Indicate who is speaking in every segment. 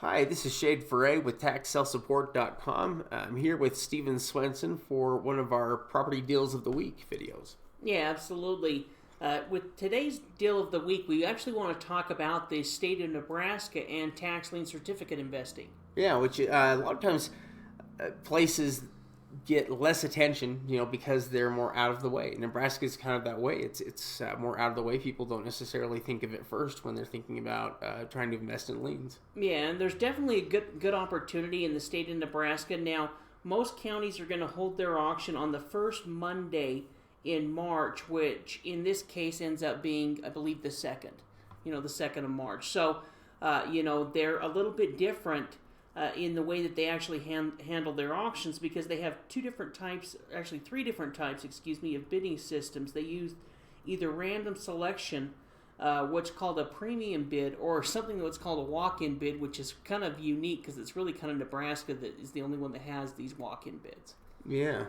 Speaker 1: Hi, this is Shade Foray with TaxSellSupport.com. I'm here with Steven Swenson for one of our Property Deals of the Week videos.
Speaker 2: Yeah, absolutely. With today's deal of the week, we actually want to talk about the state of Nebraska and tax lien certificate investing.
Speaker 1: Yeah, which a lot of times places get less attention, because they're more out of the way. Nebraska is kind of that way. It's more out of the way. People don't necessarily think of it first when they're thinking about trying to invest in liens.
Speaker 2: Yeah, and there's definitely a good opportunity in the state of Nebraska. Now, most counties are going to hold their auction on the first Monday in March, which in this case ends up being, I believe, the 2nd. The 2nd of March. So, they're a little bit different in the way that they actually handle their auctions, because they have three different types, of bidding systems. They use either random selection, what's called a premium bid, or something that's called a walk-in bid, which is kind of unique because it's really kind of Nebraska that is the only one that has these walk-in bids.
Speaker 1: Yeah,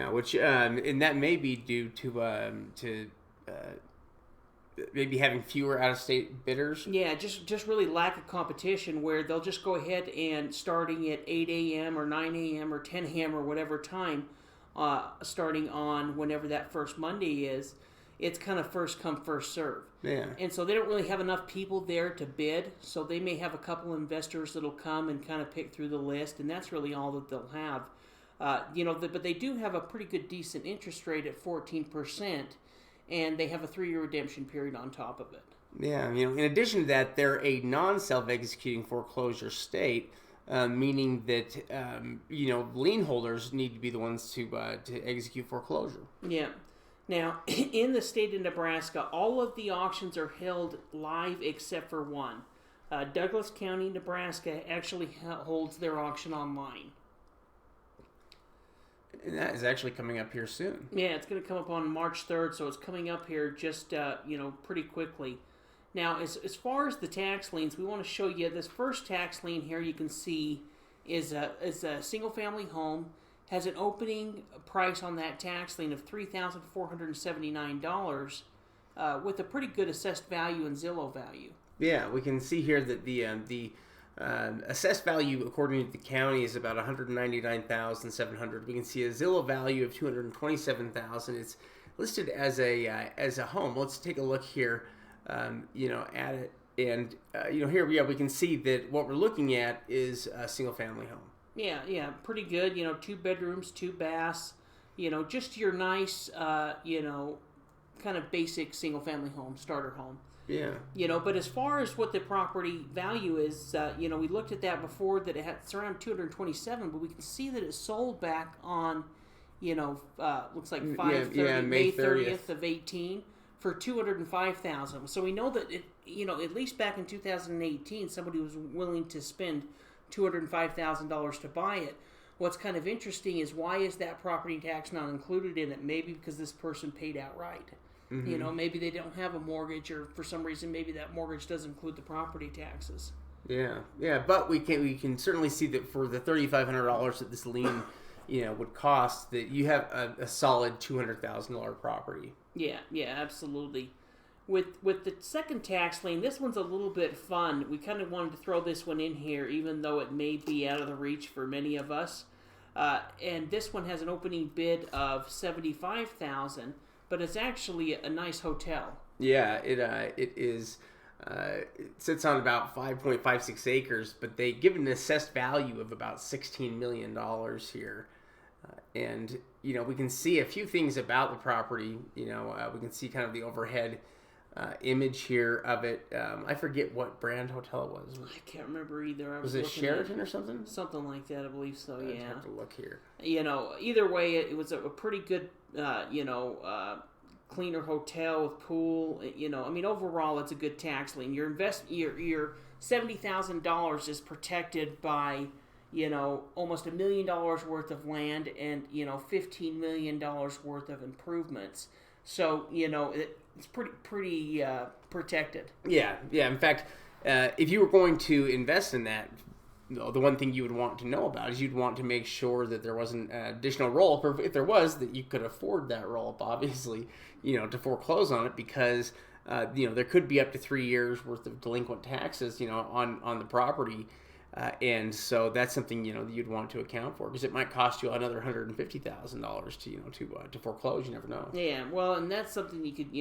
Speaker 1: which and that may be due to maybe having fewer out-of-state bidders.
Speaker 2: Yeah, just really lack of competition, where they'll just go ahead and starting at 8 a.m. or 9 a.m. or 10 a.m. or whatever time, starting on whenever that first Monday is, it's kind of first come, first serve.
Speaker 1: Yeah.
Speaker 2: And so they don't really have enough people there to bid, so they may have a couple investors that'll come and kind of pick through the list, and that's really all that they'll have. But they do have a pretty good, decent interest rate at 14%. And they have a 3-year redemption period on top of it.
Speaker 1: Yeah, in addition to that, they're a non-self-executing foreclosure state, meaning that lien holders need to be the ones to execute foreclosure.
Speaker 2: Yeah. Now, in the state of Nebraska, all of the auctions are held live except for one. Douglas County, Nebraska, actually holds their auction online.
Speaker 1: And that is actually coming up here soon.
Speaker 2: Yeah, it's going to come up on March 3rd, so it's coming up here just, pretty quickly. Now, as far as the tax liens, we want to show you this first tax lien here. You can see is a single-family home, has an opening price on that tax lien of $3,479 with a pretty good assessed value and Zillow value.
Speaker 1: Yeah, we can see here that the assessed value according to the county is about $199,700. We can see a Zillow value of $227,000. It's listed as a home. Let's take a look here, at it, and here we can see that what we're looking at is a single family home.
Speaker 2: Yeah, pretty good. 2 bedrooms, 2 baths. Just your nice, kind of basic single family home, starter home.
Speaker 1: Yeah.
Speaker 2: But as far as what the property value is, we looked at that before, that it's around $227, but we can see that it sold back on, looks like May 30th of 18 for $205,000. So we know that it, at least back in 2018, somebody was willing to spend $205,000 to buy it. What's kind of interesting is, why is that property tax not included in it? Maybe because this person paid outright. Mm-hmm. Maybe they don't have a mortgage, or for some reason maybe that mortgage doesn't include the property taxes.
Speaker 1: Yeah, but we can certainly see that for the $3,500 that this lien, would cost, that you have a solid $200,000 property.
Speaker 2: Yeah, absolutely. With the second tax lien, this one's a little bit fun. We kind of wanted to throw this one in here, even though it may be out of the reach for many of us. And this one has an opening bid of $75,000. But it's actually a nice hotel.
Speaker 1: Yeah, it is. It sits on about 5.56 acres, but they give an assessed value of about $16 million here. And, we can see a few things about the property. We can see kind of the overhead image here of it. I forget what brand hotel it was.
Speaker 2: I can't remember either.
Speaker 1: Was it Sheraton or something?
Speaker 2: Something like that, I believe so, yeah.
Speaker 1: I'd have to look here.
Speaker 2: Either way, it was a pretty good, cleaner hotel with pool. Overall, it's a good tax lien. Your $70,000 is protected by, almost $1 million worth of land and, $15 million worth of improvements. So, it's pretty protected. Yeah.
Speaker 1: In fact, if you were going to invest in that, the one thing you would want to know about is you'd want to make sure that there wasn't additional roll-up, if there was, that you could afford that roll-up, obviously, to foreclose on it, because there could be up to 3 years worth of delinquent taxes, on the property. And so that's something that you'd want to account for, because it might cost you another $150,000 to foreclose. You never know.
Speaker 2: Yeah, well, and that's something you could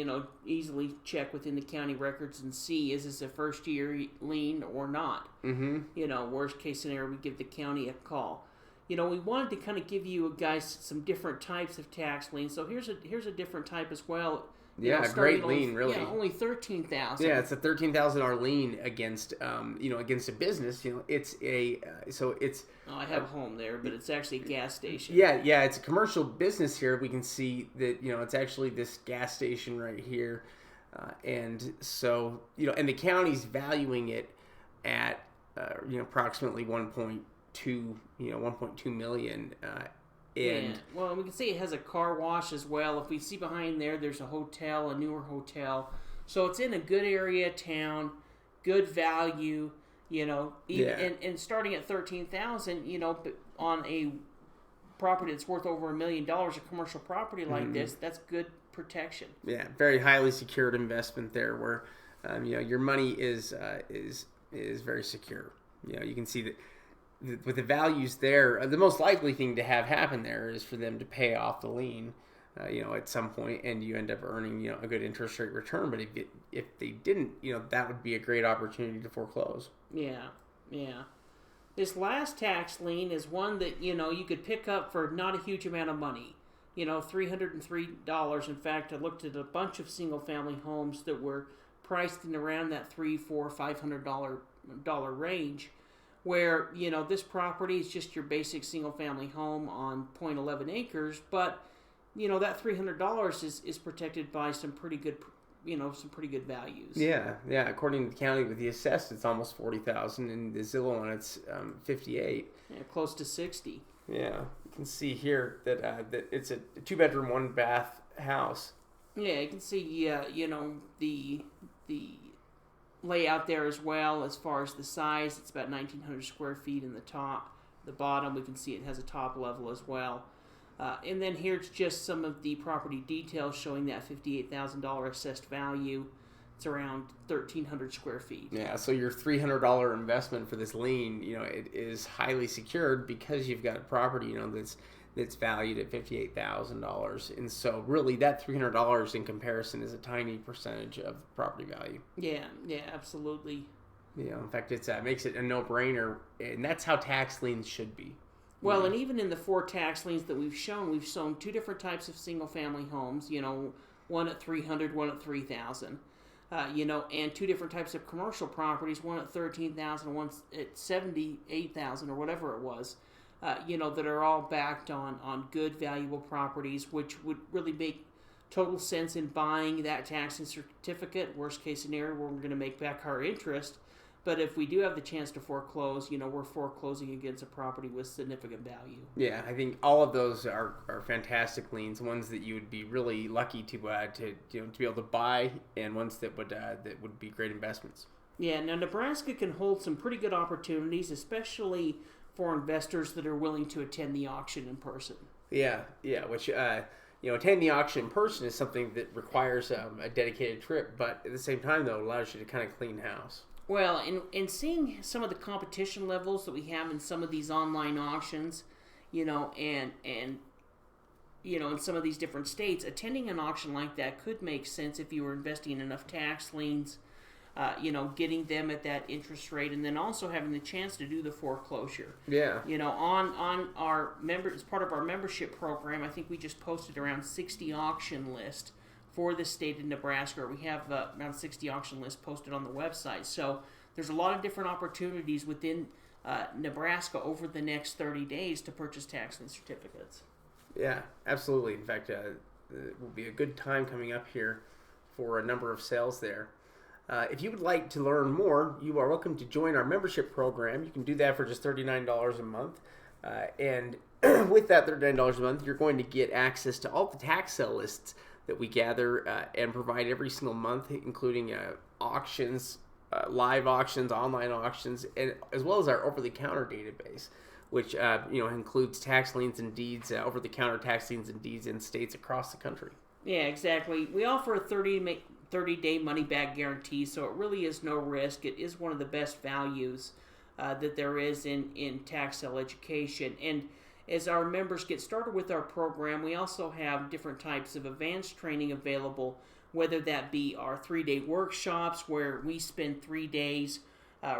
Speaker 2: easily check within the county records and see, is this a first year lien or not.
Speaker 1: Mm-hmm.
Speaker 2: Worst case scenario, we give the county a call. We wanted to kind of give you guys some different types of tax liens. So here's a different type as well.
Speaker 1: Yeah, a great lien, really.
Speaker 2: Yeah, only $13,000.
Speaker 1: Yeah, it's a $13,000 lien against against a business. It's a so it's.
Speaker 2: Oh, I have a home there, but it's actually a gas station.
Speaker 1: Yeah, it's a commercial business here. We can see that it's actually this gas station right here, and so and the county's valuing it at approximately 1.2 million. And
Speaker 2: well, we can see it has a car wash as well. If we see behind there's a hotel, a newer hotel. So it's in a good area of town, good value, and starting at $13,000, on a property that's worth over $1 million, a commercial property like this, that's good protection.
Speaker 1: Yeah, very highly secured investment there, where your money is very secure. You can see that. With the values there, the most likely thing to have happen there is for them to pay off the lien, at some point, and you end up earning, a good interest rate return. But if they didn't, that would be a great opportunity to foreclose.
Speaker 2: Yeah. This last tax lien is one that, you could pick up for not a huge amount of money. $303. In fact, I looked at a bunch of single-family homes that were priced in around that $300, $400, $500 range, where this property is just your basic single-family home on 0.11 acres, but that $300 is protected by some pretty good values.
Speaker 1: Yeah. According to the county, with the assessed, it's almost $40,000, and the Zillow one, it's $58,000.
Speaker 2: Yeah, close to $60,000.
Speaker 1: Yeah, you can see here that that it's a 2-bedroom, 1-bath house.
Speaker 2: Yeah, you can see the layout there as well. As far as the size, it's about 1,900 square feet in the top. The bottom, we can see it has a top level as well. And then here's just some of the property details showing that $58,000 assessed value. It's around 1,300 square feet.
Speaker 1: Yeah, so your $300 investment for this lien, it is highly secured, because you've got a property, that's valued at $58,000, and so really that $300 in comparison is a tiny percentage of property value.
Speaker 2: Yeah, absolutely.
Speaker 1: In fact, it makes it a no-brainer, and that's how tax liens should be.
Speaker 2: Well, and even in the 4 tax liens that we've shown 2 different types of single-family homes. One at $300, one at $3,000. And 2 different types of commercial properties, one at $13,000, one at $78,000 or whatever it was. That are all backed on good, valuable properties, which would really make total sense in buying that taxing certificate. Worst case scenario, we're going to make back our interest. But if we do have the chance to foreclose, we're foreclosing against a property with significant value.
Speaker 1: Yeah, I think all of those are fantastic liens. Ones that you would be really lucky to be able to buy, and ones that would be great investments.
Speaker 2: Yeah, now Nebraska can hold some pretty good opportunities, especially for investors that are willing to attend the auction in person.
Speaker 1: Yeah, which attending the auction in person is something that requires a dedicated trip, but at the same time, though, it allows you to kind of clean house.
Speaker 2: Well, and seeing some of the competition levels that we have in some of these online auctions, and in some of these different states, attending an auction like that could make sense if you were investing in enough tax liens, getting them at that interest rate, and then also having the chance to do the foreclosure.
Speaker 1: Yeah.
Speaker 2: On our as part of our membership program, I think we just posted around 60 auction lists for the state of Nebraska. We have around 60 auction lists posted on the website. So there's a lot of different opportunities within Nebraska over the next 30 days to purchase tax lien certificates.
Speaker 1: Yeah, absolutely. In fact, it will be a good time coming up here for a number of sales there. If you would like to learn more, you are welcome to join our membership program. You can do that for just $39 a month. And with that $39 a month, you're going to get access to all the tax sale lists that we gather and provide every single month, including auctions, live auctions, online auctions, and as well as our over-the-counter database, which includes tax liens and deeds, over-the-counter tax liens and deeds in states across the country. Yeah,
Speaker 2: exactly. We offer a 30-day money-back guarantee, so it really is no risk. It is one of the best values that there is in tax sale education. And as our members get started with our program, we also have different types of advanced training available, whether that be our 3-day workshops where we spend 3 days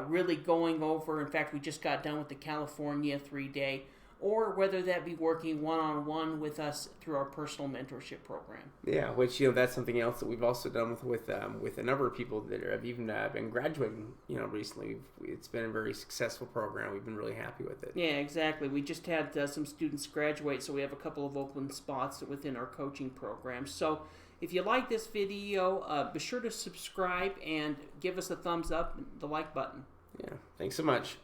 Speaker 2: really going over. In fact, we just got done with the California 3-day, or whether that be working one-on-one with us through our personal mentorship program.
Speaker 1: Yeah, which that's something else that we've also done with a number of people that have even been graduating recently. It's been a very successful program. We've been really happy with it.
Speaker 2: Yeah, exactly. We just had some students graduate, so we have a couple of open spots within our coaching program. So if you like this video, be sure to subscribe and give us a thumbs up, the like button.
Speaker 1: Yeah, thanks so much.